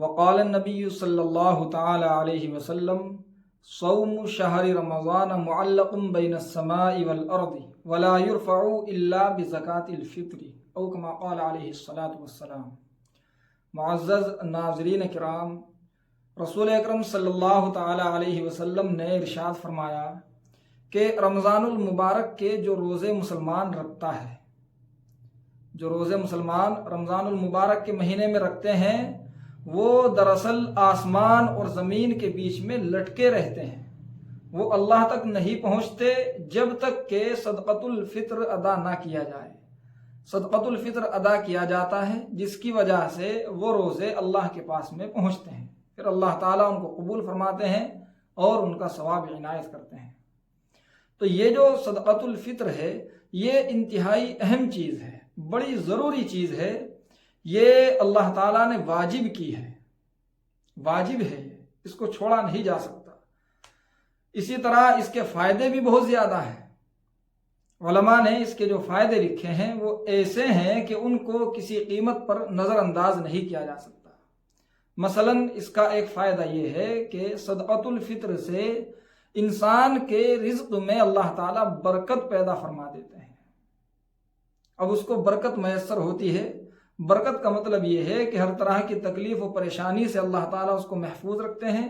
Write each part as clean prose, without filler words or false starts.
وقال النبی صلی اللہ تعالی علیہ وسلم صوم شہر رمضان معلق بین السماء والارض ولا يرفع الا بزکاة الفطر او کما قال علیہ الصلاۃ والسلام۔ معزز ناظرین کرام، رسول اکرم صلی اللہ تعالی علیہ وسلم نے ارشاد فرمایا کہ رمضان المبارک کے جو روزے مسلمان رکھتا ہے، جو روزے مسلمان رمضان المبارک کے مہینے میں رکھتے ہیں، وہ دراصل آسمان اور زمین کے بیچ میں لٹکے رہتے ہیں، وہ اللہ تک نہیں پہنچتے جب تک کہ صدقۃ الفطر ادا نہ کیا جائے۔ صدقۃ الفطر ادا کیا جاتا ہے، جس کی وجہ سے وہ روزے اللہ کے پاس میں پہنچتے ہیں، پھر اللہ تعالیٰ ان کو قبول فرماتے ہیں اور ان کا ثواب عنایت کرتے ہیں۔ تو یہ جو صدقۃ الفطر ہے، یہ انتہائی اہم چیز ہے، بڑی ضروری چیز ہے، یہ اللہ تعالیٰ نے واجب کی ہے، واجب ہے، اس کو چھوڑا نہیں جا سکتا۔ اسی طرح اس کے فائدے بھی بہت زیادہ ہیں۔ علماء نے اس کے جو فائدے لکھے ہیں وہ ایسے ہیں کہ ان کو کسی قیمت پر نظر انداز نہیں کیا جا سکتا۔ مثلا اس کا ایک فائدہ یہ ہے کہ صدقۃ الفطر سے انسان کے رزق میں اللہ تعالیٰ برکت پیدا فرما دیتے ہیں۔ اب اس کو برکت میسر ہوتی ہے۔ برکت کا مطلب یہ ہے کہ ہر طرح کی تکلیف و پریشانی سے اللہ تعالیٰ اس کو محفوظ رکھتے ہیں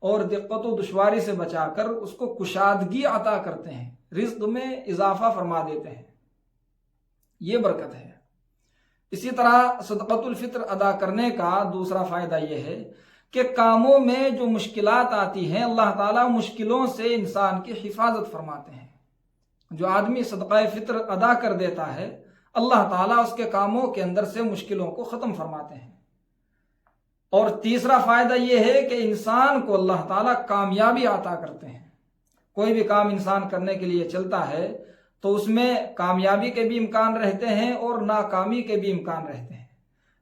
اور دقت و دشواری سے بچا کر اس کو کشادگی عطا کرتے ہیں، رزق میں اضافہ فرما دیتے ہیں، یہ برکت ہے۔ اسی طرح صدقۃ الفطر ادا کرنے کا دوسرا فائدہ یہ ہے کہ کاموں میں جو مشکلات آتی ہیں، اللہ تعالیٰ مشکلوں سے انسان کی حفاظت فرماتے ہیں۔ جو آدمی صدقہ فطر ادا کر دیتا ہے، اللہ تعالیٰ اس کے کاموں کے اندر سے مشکلوں کو ختم فرماتے ہیں۔ اور تیسرا فائدہ یہ ہے کہ انسان کو اللہ تعالیٰ کامیابی عطا کرتے ہیں۔ کوئی بھی کام انسان کرنے کے لیے چلتا ہے تو اس میں کامیابی کے بھی امکان رہتے ہیں اور ناکامی کے بھی امکان رہتے ہیں،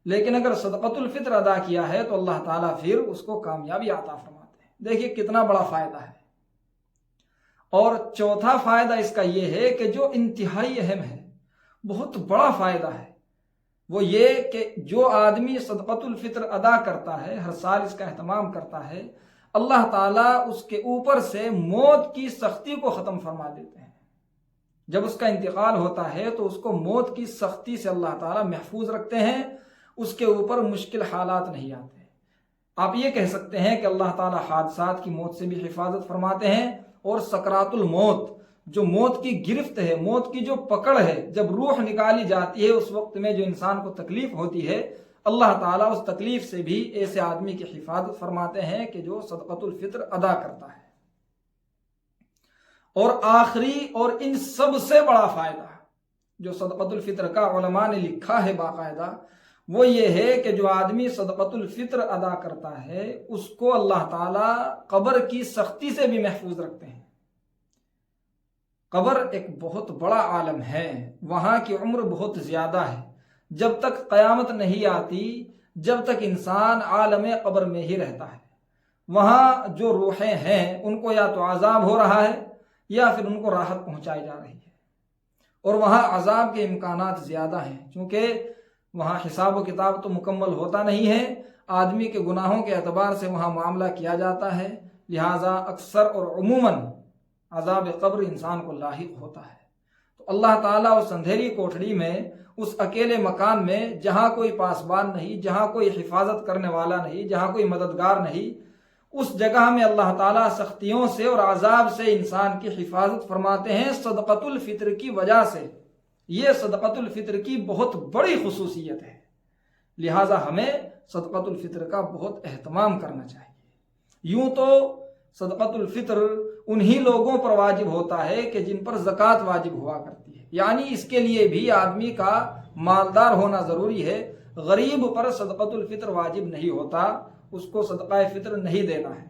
لیکن اگر صدقۃ الفطر ادا کیا ہے تو اللہ تعالیٰ پھر اس کو کامیابی عطا فرماتے ہیں۔ دیکھیے کتنا بڑا فائدہ ہے۔ اور چوتھا فائدہ اس کا یہ ہے کہ جو انتہائی اہم ہے، بہت بڑا فائدہ ہے، وہ یہ کہ جو آدمی صدقۃ الفطر ادا کرتا ہے، ہر سال اس کا اہتمام کرتا ہے، اللہ تعالیٰ اس کے اوپر سے موت کی سختی کو ختم فرما دیتے ہیں۔ جب اس کا انتقال ہوتا ہے تو اس کو موت کی سختی سے اللہ تعالیٰ محفوظ رکھتے ہیں، اس کے اوپر مشکل حالات نہیں آتے۔ آپ یہ کہہ سکتے ہیں کہ اللہ تعالیٰ حادثات کی موت سے بھی حفاظت فرماتے ہیں، اور سکرات الموت، جو موت کی گرفت ہے، موت کی جو پکڑ ہے، جب روح نکالی جاتی ہے اس وقت میں جو انسان کو تکلیف ہوتی ہے، اللہ تعالیٰ اس تکلیف سے بھی ایسے آدمی کی حفاظت فرماتے ہیں کہ جو صدقۃ الفطر ادا کرتا ہے۔ اور آخری اور ان سب سے بڑا فائدہ جو صدقۃ الفطر کا علماء نے لکھا ہے باقاعدہ، وہ یہ ہے کہ جو آدمی صدقۃ الفطر ادا کرتا ہے اس کو اللہ تعالیٰ قبر کی سختی سے بھی محفوظ رکھتے ہیں۔ قبر ایک بہت بڑا عالم ہے، وہاں کی عمر بہت زیادہ ہے۔ جب تک قیامت نہیں آتی، جب تک انسان عالم قبر میں ہی رہتا ہے، وہاں جو روحیں ہیں ان کو یا تو عذاب ہو رہا ہے یا پھر ان کو راحت پہنچائی جا رہی ہے، اور وہاں عذاب کے امکانات زیادہ ہیں، چونکہ وہاں حساب و کتاب تو مکمل ہوتا نہیں ہے، آدمی کے گناہوں کے اعتبار سے وہاں معاملہ کیا جاتا ہے، لہٰذا اکثر اور عموماً عذاب قبر انسان کو لاحق ہوتا ہے۔ تو اللہ تعالیٰ اس اندھیری کوٹھڑی میں، اس اکیلے مکان میں جہاں کوئی پاسبان نہیں، جہاں کوئی حفاظت کرنے والا نہیں، جہاں کوئی مددگار نہیں، اس جگہ میں اللہ تعالیٰ سختیوں سے اور عذاب سے انسان کی حفاظت فرماتے ہیں صدقۃ الفطر کی وجہ سے۔ یہ صدقۃ الفطر کی بہت بڑی خصوصیت ہے، لہٰذا ہمیں صدقۃ الفطر کا بہت اہتمام کرنا چاہیے۔ یوں تو صدقۃ الفطر انہی لوگوں پر واجب ہوتا ہے کہ جن پر زکوٰۃ واجب ہوا کرتی ہے، یعنی اس کے لیے بھی آدمی کا مالدار ہونا ضروری ہے۔ غریب پر صدقۃ الفطر واجب نہیں ہوتا، اس کو صدقہ فطر نہیں دینا ہے۔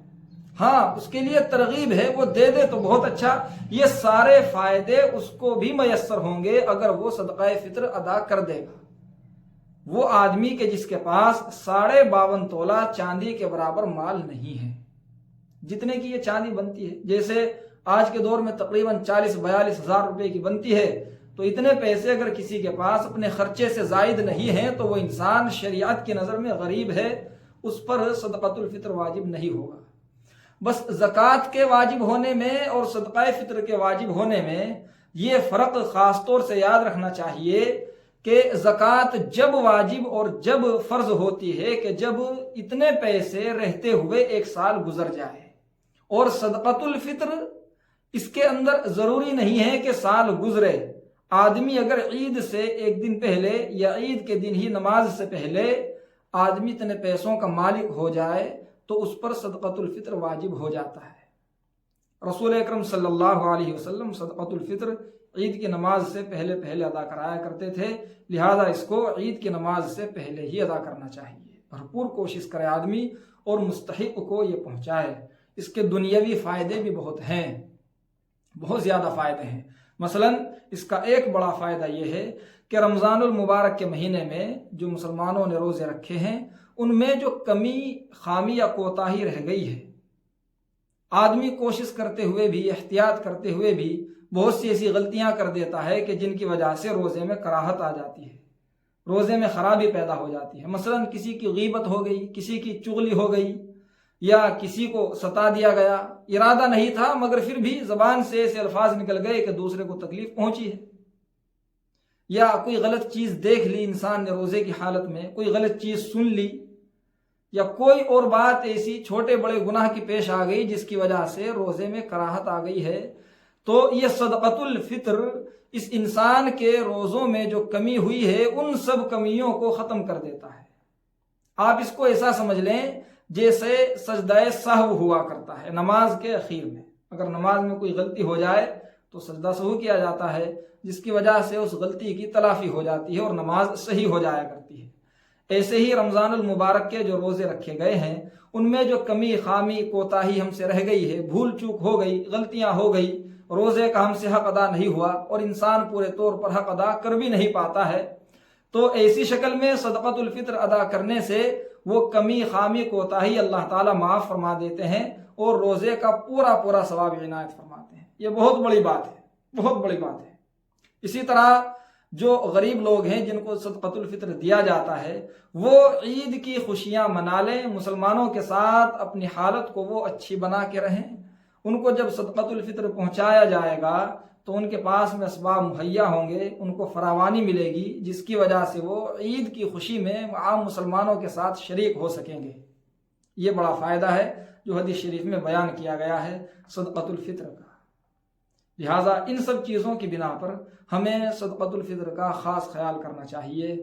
ہاں اس کے لیے ترغیب ہے، وہ دے دے تو بہت اچھا، یہ سارے فائدے اس کو بھی میسر ہوں گے اگر وہ صدقہ فطر ادا کر دے گا۔ وہ آدمی کے جس کے پاس 52.5 تولہ چاندی کے برابر مال نہیں ہے، جتنے کی یہ چاندی بنتی ہے، جیسے آج کے دور میں تقریباً 40-42 ہزار روپے کی بنتی ہے، تو اتنے پیسے اگر کسی کے پاس اپنے خرچے سے زائد نہیں ہیں تو وہ انسان شریعت کی نظر میں غریب ہے، اس پر صدقۃ الفطر واجب نہیں ہوگا۔ بس زکوٰۃ کے واجب ہونے میں اور صدقہ فطر کے واجب ہونے میں یہ فرق خاص طور سے یاد رکھنا چاہیے کہ زکوٰۃ جب واجب اور جب فرض ہوتی ہے کہ جب اتنے پیسے رہتے ہوئے ایک سال گزر جائے، اور صدقۃ الفطر اس کے اندر ضروری نہیں ہے کہ سال گزرے۔ آدمی اگر عید سے ایک دن پہلے یا عید کے دن ہی نماز سے پہلے آدمی اتنے پیسوں کا مالک ہو جائے تو اس پر صدقۃ الفطر واجب ہو جاتا ہے۔ رسول اکرم صلی اللہ علیہ وسلم صدقۃ الفطر عید کی نماز سے پہلے ادا کرایا کرتے تھے، لہذا اس کو عید کی نماز سے پہلے ہی ادا کرنا چاہیے۔ بھرپور کوشش کرے آدمی اور مستحق کو یہ پہنچائے۔ اس کے دنیاوی فائدے بھی بہت ہیں، بہت زیادہ فائدے ہیں۔ مثلا اس کا ایک بڑا فائدہ یہ ہے کہ رمضان المبارک کے مہینے میں جو مسلمانوں نے روزے رکھے ہیں ان میں جو کمی، خامی یا کوتاہی رہ گئی ہے، آدمی کوشش کرتے ہوئے بھی، احتیاط کرتے ہوئے بھی بہت سی ایسی غلطیاں کر دیتا ہے کہ جن کی وجہ سے روزے میں کراہت آ جاتی ہے، روزے میں خرابی پیدا ہو جاتی ہے۔ مثلا کسی کی غیبت ہو گئی، کسی کی چغلی ہو گئی، یا کسی کو ستا دیا گیا، ارادہ نہیں تھا مگر پھر بھی زبان سے ایسے الفاظ نکل گئے کہ دوسرے کو تکلیف پہنچی ہے، یا کوئی غلط چیز دیکھ لی انسان نے روزے کی حالت میں، کوئی غلط چیز سن لی، یا کوئی اور بات ایسی چھوٹے بڑے گناہ کی پیش آ گئی جس کی وجہ سے روزے میں کراہت آ گئی ہے، تو یہ صدقۃ الفطر اس انسان کے روزوں میں جو کمی ہوئی ہے ان سب کمیوں کو ختم کر دیتا ہے۔ آپ اس کو ایسا سمجھ لیں جیسے سجدہ سہو ہوا کرتا ہے نماز کے اخیر میں۔ اگر نماز میں کوئی غلطی ہو جائے تو سجدہ سہو کیا جاتا ہے، جس کی وجہ سے اس غلطی کی تلافی ہو جاتی ہے اور نماز صحیح ہو جایا کرتی ہے۔ ایسے ہی رمضان المبارک کے جو روزے رکھے گئے ہیں ان میں جو کمی، خامی، کوتاہی ہم سے رہ گئی ہے، بھول چوک ہو گئی، غلطیاں ہو گئی، روزے کا ہم سے حق ادا نہیں ہوا اور انسان پورے طور پر حق ادا کر بھی نہیں پاتا ہے، تو ایسی شکل میں صدقۃ الفطر ادا کرنے سے وہ کمی، خامی، کوتاہی اللہ تعالیٰ معاف فرما دیتے ہیں اور روزے کا پورا ثواب عنایت فرماتے ہیں۔ یہ بہت بڑی بات ہے، بہت بڑی بات ہے۔ اسی طرح جو غریب لوگ ہیں جن کو صدقۃ الفطر دیا جاتا ہے وہ عید کی خوشیاں منا لیں، مسلمانوں کے ساتھ اپنی حالت کو وہ اچھی بنا کے رہیں۔ ان کو جب صدقۃ الفطر پہنچایا جائے گا تو ان کے پاس میں اسباب مہیا ہوں گے، ان کو فراوانی ملے گی، جس کی وجہ سے وہ عید کی خوشی میں عام مسلمانوں کے ساتھ شریک ہو سکیں گے۔ یہ بڑا فائدہ ہے جو حدیث شریف میں بیان کیا گیا ہے صدقۃ الفطر کا۔ لہٰذا ان سب چیزوں کی بنا پر ہمیں صدقۃ الفطر کا خاص خیال کرنا چاہیے۔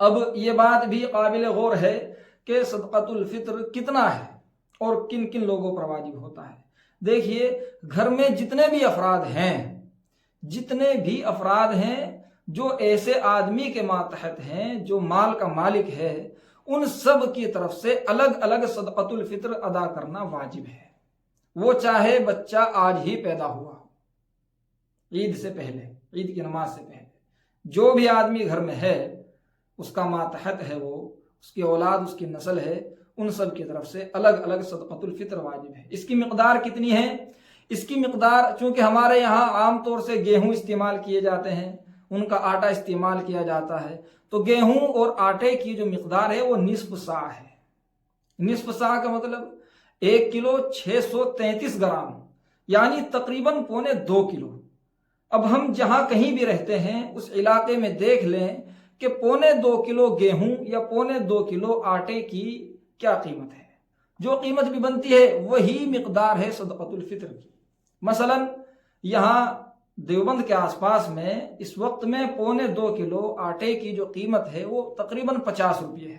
اب یہ بات بھی قابل غور ہے کہ صدقۃ الفطر کتنا ہے اور کن کن لوگوں پر واجب ہوتا ہے۔ دیکھیے، گھر میں جتنے بھی افراد ہیں جو ایسے آدمی کے ماتحت ہیں جو مال کا مالک ہے، ان سب کی طرف سے الگ الگ صدقۃ الفطر ادا کرنا واجب ہے۔ وہ چاہے بچہ آج ہی پیدا ہوا ہو، عید سے پہلے، عید کی نماز سے پہلے، جو بھی آدمی گھر میں ہے اس کا ماتحت ہے، وہ اس کی اولاد، اس کی نسل ہے، ان سب کی طرف سے الگ الگ صدقۃ الفطر واجب ہے۔ اس کی مقدار کتنی ہے؟ اس کی مقدار، چونکہ ہمارے یہاں عام طور سے گیہوں استعمال کیے جاتے ہیں، ان کا آٹا استعمال کیا جاتا ہے، تو گیہوں اور آٹے کی جو مقدار ہے وہ نصف سا ہے۔ نصف سا کا مطلب 1 کلو 633 گرام، یعنی تقریباً 1.25 کلو۔ اب ہم جہاں کہیں بھی رہتے ہیں اس علاقے میں دیکھ لیں کہ 1.25 کلو گیہوں یا 1.25 کلو آٹے کی کیا قیمت ہے۔ جو قیمت بھی بنتی ہے وہی مقدار ہے صدقۃ الفطر کی۔ مثلا یہاں دیوبند کے آس پاس میں اس وقت میں 1.25 کلو آٹے کی جو قیمت ہے وہ تقریباً 50 روپے ہے۔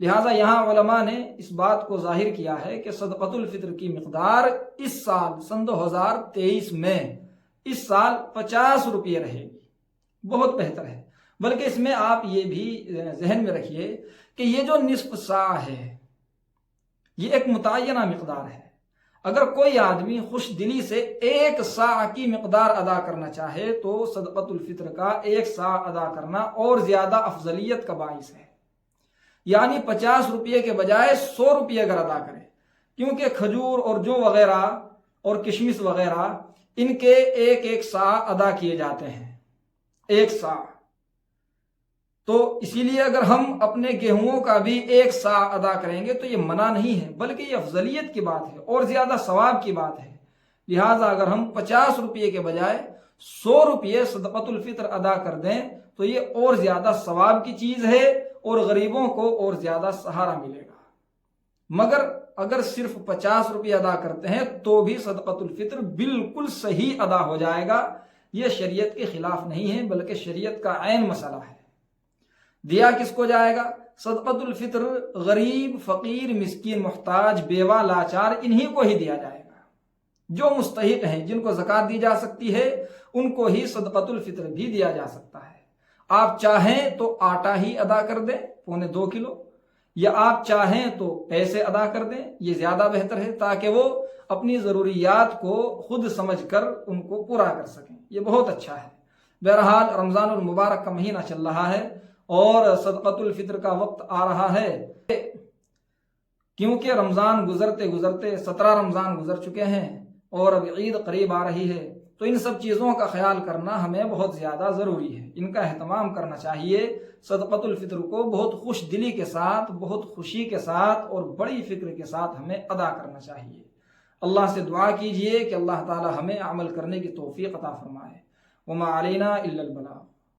لہٰذا یہاں علماء نے اس بات کو ظاہر کیا ہے کہ صدقۃ الفطر کی مقدار اس سال سن 2023 میں اس سال 50 روپے رہے گی۔ بہت بہتر ہے۔ بلکہ اس میں آپ یہ بھی ذہن میں رکھیے کہ یہ جو نصف سا ہے یہ ایک متعینہ مقدار ہے۔ اگر کوئی آدمی خوش دلی سے 1 سا کی مقدار ادا کرنا چاہے تو صدقۃ الفطر کا 1 سا ادا کرنا اور زیادہ افضلیت کا باعث ہے، یعنی 50 روپے کے بجائے 100 روپے اگر ادا کرے، کیونکہ کھجور اور جو وغیرہ اور کشمش وغیرہ ان کے 1 سا ادا کیے جاتے ہیں، 1 سا۔ تو اسی لیے اگر ہم اپنے گیہوں کا بھی 1 سا ادا کریں گے تو یہ منع نہیں ہے، بلکہ یہ افضلیت کی بات ہے اور زیادہ ثواب کی بات ہے۔ لہٰذا اگر ہم 50 روپے کے بجائے 100 روپے صدقۃ الفطر ادا کر دیں تو یہ اور زیادہ ثواب کی چیز ہے اور غریبوں کو اور زیادہ سہارا ملے گا۔ مگر اگر صرف 50 روپے ادا کرتے ہیں تو بھی صدقۃ الفطر بالکل صحیح ادا ہو جائے گا۔ یہ شریعت کے خلاف نہیں ہے بلکہ شریعت کا عین مسئلہ ہے۔ دیا کس کو جائے گا؟ صدقۃ الفطر غریب، فقیر، مسکین، محتاج، بیوہ، لاچار، انہی کو ہی دیا جائے گا۔ جو مستحق ہیں، جن کو زکوٰۃ دی جا سکتی ہے، ان کو ہی صدقۃ الفطر بھی دیا جا سکتا ہے۔ آپ چاہیں تو آٹا ہی ادا کر دیں 2.25 کلو، یا آپ چاہیں تو پیسے ادا کر دیں، یہ زیادہ بہتر ہے تاکہ وہ اپنی ضروریات کو خود سمجھ کر ان کو پورا کر سکیں، یہ بہت اچھا ہے۔ بہرحال رمضان المبارک کا مہینہ چل رہا ہے اور صدقۃ الفطر کا وقت آ رہا ہے، کیونکہ رمضان گزرتے گزرتے 17 رمضان گزر چکے ہیں اور اب عید قریب آ رہی ہے، تو ان سب چیزوں کا خیال کرنا ہمیں بہت زیادہ ضروری ہے، ان کا اہتمام کرنا چاہیے۔ صدقۃ الفطر کو بہت خوش دلی کے ساتھ، بہت خوشی کے ساتھ اور بڑی فکر کے ساتھ ہمیں ادا کرنا چاہیے۔ اللہ سے دعا کیجئے کہ اللہ تعالی ہمیں عمل کرنے کی توفیق عطا فرمائے۔ وما علینا الا البلاغ۔